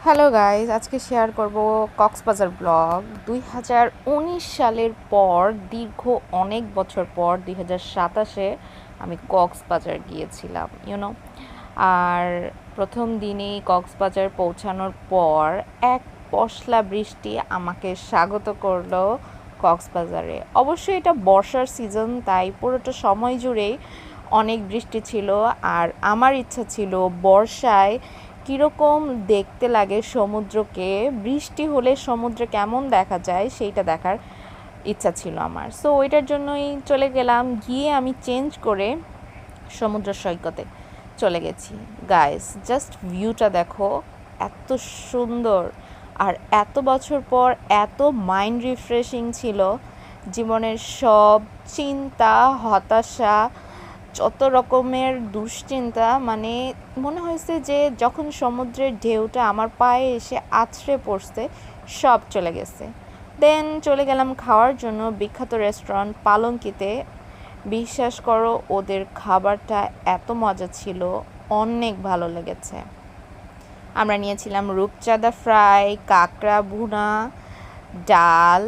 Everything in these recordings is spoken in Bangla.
হ্যালো গাইস, আজকে শেয়ার করব কক্সবাজার ব্লগ। 2019 সালের পর দীর্ঘ অনেক বছর পর 2027-এ আমি কক্সবাজার গিয়েছিলাম আর প্রথম দিনেই কক্সবাজার পৌঁছানোর পর এক পশলা বৃষ্টি আমাকে স্বাগত করলো কক্সবাজারে। অবশ্যই এটা বর্ষার সিজন, তাই পুরোটা সময় জুড়েই অনেক বৃষ্টি ছিল। আর আমার ইচ্ছা ছিল বর্ষায় কীরকম দেখতে লাগে সমুদ্রকে, বৃষ্টি হলে সমুদ্রে কেমন দেখা যায় সেইটা দেখার ইচ্ছা ছিল আমার। সো ওইটার জন্যই চলে গেলাম, গিয়ে আমি চেঞ্জ করে সমুদ্র সৈকতে চলে গেছি। গাইস, জাস্ট ভিউটা দেখো, এত সুন্দর আর এত বছর পর এত মাইন্ড রিফ্রেশিং ছিল। জীবনের সব চিন্তা, হতাশা, যত রকমের দুশ্চিন্তা, মানে মনে হয়েছে যে যখন সমুদ্রের ঢেউটা আমার পায়ে এসে আছড়ে পড়ছে সব চলে গেছে। দেন চলে গেলাম খাওয়ার জন্য বিখ্যাত রেস্টুরেন্ট পালঙ্কিতে। বিশ্বাস করো, ওদের খাবারটা এত মজা ছিল, অনেক ভালো লেগেছে। আমরা নিয়েছিলাম রূপচাঁদা ফ্রাই, কাঁকড়া ভুনা, ডাল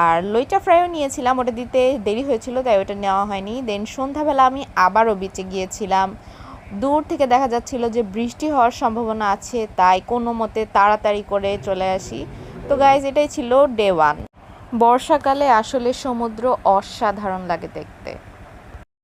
আর লইটা ফ্রাইও নিয়েছিলাম। ওটা দিতে দেরি হয়েছিল তাই ওটা নেওয়া হয়নি। দেন সন্ধ্যাবেলা আমি আবারও বিচে গিয়েছিলাম। দূর থেকে দেখা যাচ্ছিল যে বৃষ্টি হওয়ার সম্ভাবনা আছে, তাই কোনো মতে তাড়াতাড়ি করে চলে আসি। তো গাইজ, এটাই ছিল ডে 1। বর্ষাকালে আসলে সমুদ্র অসাধারণ লাগে দেখতে।